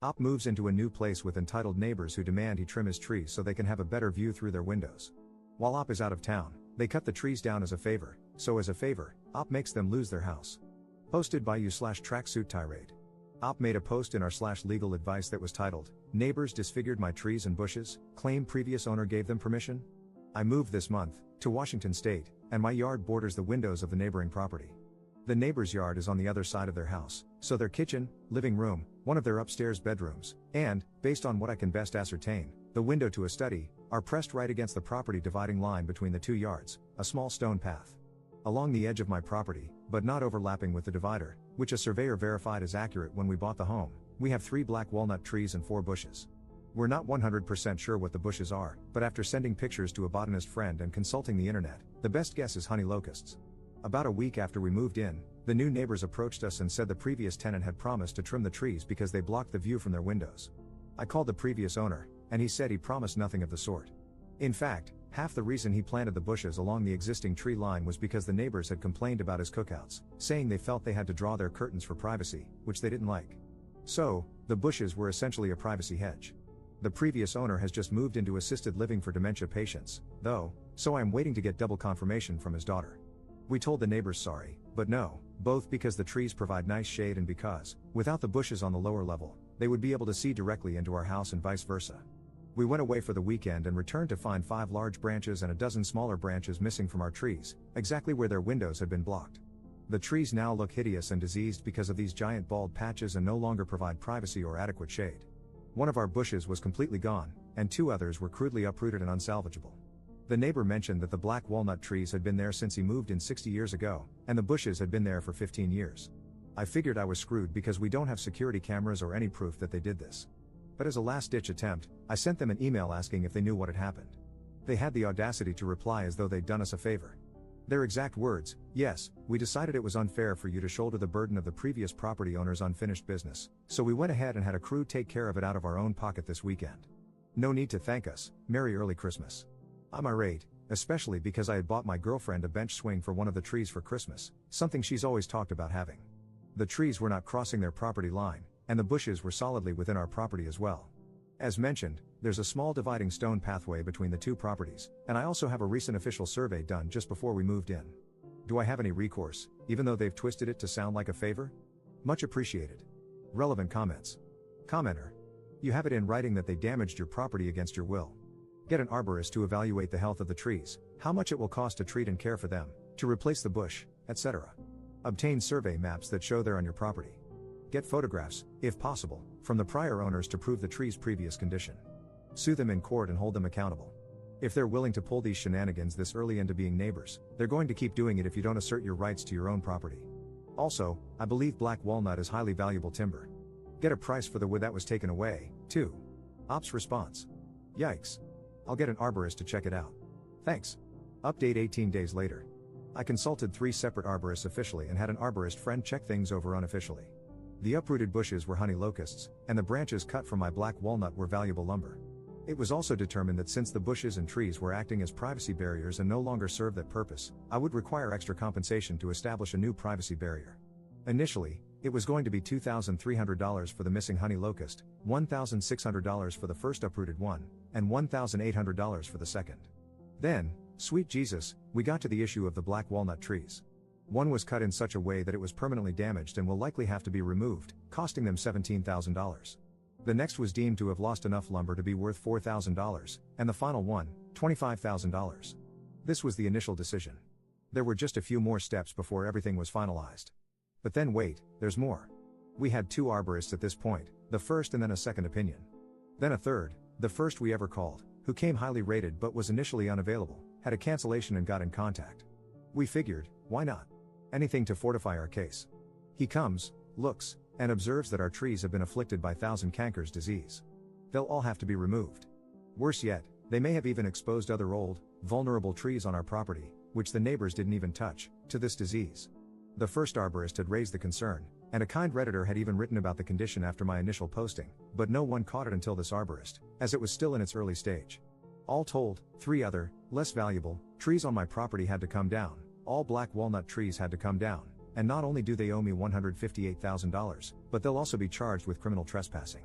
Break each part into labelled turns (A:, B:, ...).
A: Op moves into a new place with entitled neighbors who demand he trim his trees so they can have a better view through their windows. While Op is out of town, they cut the trees down as a favor, so as a favor, Op makes them lose their house. Posted by you/tracksuit tirade. Op made a post in our/legal advice that was titled, "Neighbors disfigured my trees and bushes, claim previous owner gave them permission?" I moved this month, to Washington State, and my yard borders the windows of the neighboring property. The neighbor's yard is on the other side of their house, so their kitchen, living room, one of their upstairs bedrooms, and, based on what I can best ascertain, the window to a study, are pressed right against the property dividing line between the two yards, a small stone path. Along the edge of my property, but not overlapping with the divider, which a surveyor verified is accurate when we bought the home, we have 3 black walnut trees and 4 bushes. We're not 100% sure what the bushes are, but after sending pictures to a botanist friend and consulting the internet, the best guess is honey locusts. About a week after we moved in, the new neighbors approached us and said the previous tenant had promised to trim the trees because they blocked the view from their windows. I called the previous owner, and he said he promised nothing of the sort. In fact, half the reason he planted the bushes along the existing tree line was because the neighbors had complained about his cookouts, saying they felt they had to draw their curtains for privacy, which they didn't like. So, the bushes were essentially a privacy hedge. The previous owner has just moved into assisted living for dementia patients, though, so I am waiting to get double confirmation from his daughter. We told the neighbors sorry, but no, both because the trees provide nice shade and because, without the bushes on the lower level, they would be able to see directly into our house and vice versa. We went away for the weekend and returned to find 5 large branches and a dozen smaller branches missing from our trees, exactly where their windows had been blocked. The trees now look hideous and diseased because of these giant bald patches and no longer provide privacy or adequate shade. One of our bushes was completely gone, and 2 others were crudely uprooted and unsalvageable. The neighbor mentioned that the black walnut trees had been there since he moved in 60 years ago, and the bushes had been there for 15 years. I figured I was screwed because we don't have security cameras or any proof that they did this. But as a last-ditch attempt, I sent them an email asking if they knew what had happened. They had the audacity to reply as though they'd done us a favor. Their exact words, "Yes, we decided it was unfair for you to shoulder the burden of the previous property owner's unfinished business, so we went ahead and had a crew take care of it out of our own pocket this weekend. No need to thank us, Merry Early Christmas." I'm irate, especially because I had bought my girlfriend a bench swing for one of the trees for Christmas, something she's always talked about having. The trees were not crossing their property line, and the bushes were solidly within our property as well. As mentioned, there's a small dividing stone pathway between the 2 properties, and I also have a recent official survey done just before we moved in. Do I have any recourse, even though they've twisted it to sound like a favor? Much appreciated. Relevant comments. Commenter. You have it in writing that they damaged your property against your will. Get an arborist to evaluate the health of the trees, how much it will cost to treat and care for them, to replace the bush, etc. Obtain survey maps that show they're on your property. Get photographs, if possible, from the prior owners to prove the tree's previous condition. Sue them in court and hold them accountable. If they're willing to pull these shenanigans this early into being neighbors, they're going to keep doing it if you don't assert your rights to your own property. Also, I believe black walnut is highly valuable timber. Get a price for the wood that was taken away, too. Op's response. Yikes. I'll get an arborist to check it out. Thanks. Update 18 days later. I consulted 3 separate arborists officially and had an arborist friend check things over unofficially. The uprooted bushes were honey locusts, and the branches cut from my black walnut were valuable lumber. It was also determined that since the bushes and trees were acting as privacy barriers and no longer serve that purpose, I would require extra compensation to establish a new privacy barrier. Initially, it was going to be $2,300 for the missing honey locust, $1,600 for the first uprooted one, and $1,800 for the second. Then, sweet Jesus, we got to the issue of the black walnut trees. One was cut in such a way that it was permanently damaged and will likely have to be removed, costing them $17,000. The next was deemed to have lost enough lumber to be worth $4,000, and the final one, $25,000. This was the initial decision. There were just a few more steps before everything was finalized. But then wait, there's more. We had 2 arborists at this point, the first and then a second opinion. Then a third, the first we ever called, who came highly rated but was initially unavailable, had a cancellation and got in contact. We figured, why not? Anything to fortify our case. He comes, looks, and observes that our trees have been afflicted by thousand cankers disease. They'll all have to be removed. Worse yet, they may have even exposed other old, vulnerable trees on our property, which the neighbors didn't even touch, to this disease. The first arborist had raised the concern, and a kind Redditor had even written about the condition after my initial posting, but no one caught it until this arborist, as it was still in its early stage. All told, 3 other, less valuable, trees on my property had to come down, all black walnut trees had to come down, and not only do they owe me $158,000, but they'll also be charged with criminal trespassing.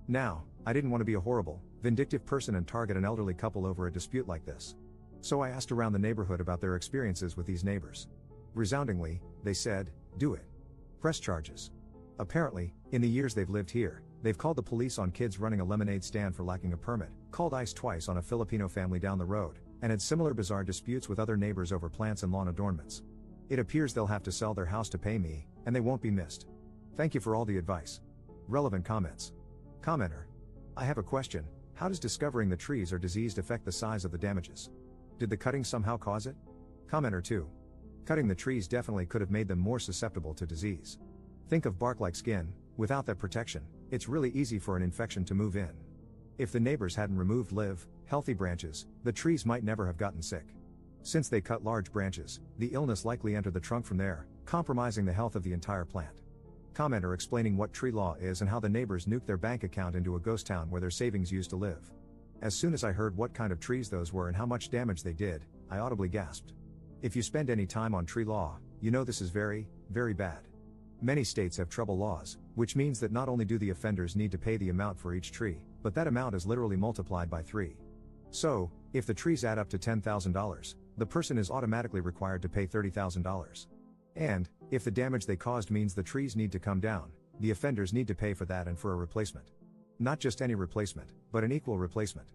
A: Now, I didn't want to be a horrible, vindictive person and target an elderly couple over a dispute like this. So I asked around the neighborhood about their experiences with these neighbors. Resoundingly, they said, "Do it. Press charges." Apparently, in the years they've lived here, they've called the police on kids running a lemonade stand for lacking a permit, called ICE twice on a Filipino family down the road, and had similar bizarre disputes with other neighbors over plants and lawn adornments. It appears they'll have to sell their house to pay me, and they won't be missed. Thank you for all the advice. Relevant comments. Commenter. I have a question. How does discovering the trees are diseased affect the size of the damages? Did the cutting somehow cause it? Commenter 2. Cutting the trees definitely could have made them more susceptible to disease. Think of bark-like skin. Without that protection, it's really easy for an infection to move in. If the neighbors hadn't removed live, healthy branches, the trees might never have gotten sick. Since they cut large branches, the illness likely entered the trunk from there, compromising the health of the entire plant. Commenter explaining what tree law is and how the neighbors nuked their bank account into a ghost town where their savings used to live. As soon as I heard what kind of trees those were and how much damage they did, I audibly gasped. If you spend any time on tree law, you know this is very, very bad. Many states have trouble laws, which means that not only do the offenders need to pay the amount for each tree, but that amount is literally multiplied by 3. So, if the trees add up to $10,000, the person is automatically required to pay $30,000. And, if the damage they caused means the trees need to come down, the offenders need to pay for that and for a replacement. Not just any replacement, but an equal replacement.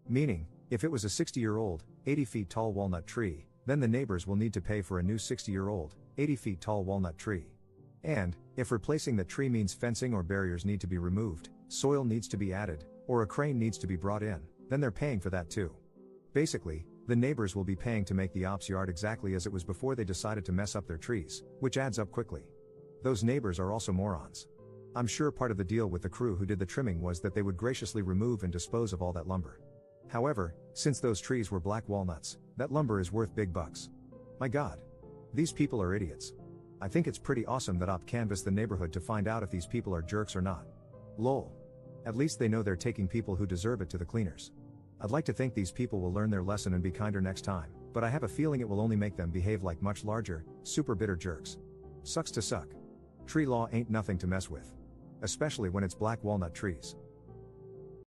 A: Meaning, if it was a 60-year-old, 80 feet tall walnut tree, then the neighbors will need to pay for a new 60-year-old, 80 feet tall walnut tree. And, if replacing that tree means fencing or barriers need to be removed, soil needs to be added, or a crane needs to be brought in, then they're paying for that too. Basically, the neighbors will be paying to make the ops yard exactly as it was before they decided to mess up their trees, which adds up quickly. Those neighbors are also morons. I'm sure part of the deal with the crew who did the trimming was that they would graciously remove and dispose of all that lumber. However, since those trees were black walnuts, that lumber is worth big bucks. My God. These people are idiots. I think it's pretty awesome that OP canvassed the neighborhood to find out if these people are jerks or not. Lol. At least they know they're taking people who deserve it to the cleaners. I'd like to think these people will learn their lesson and be kinder next time, but I have a feeling it will only make them behave like much larger, super bitter jerks. Sucks to suck. Tree law ain't nothing to mess with. Especially when it's black walnut trees.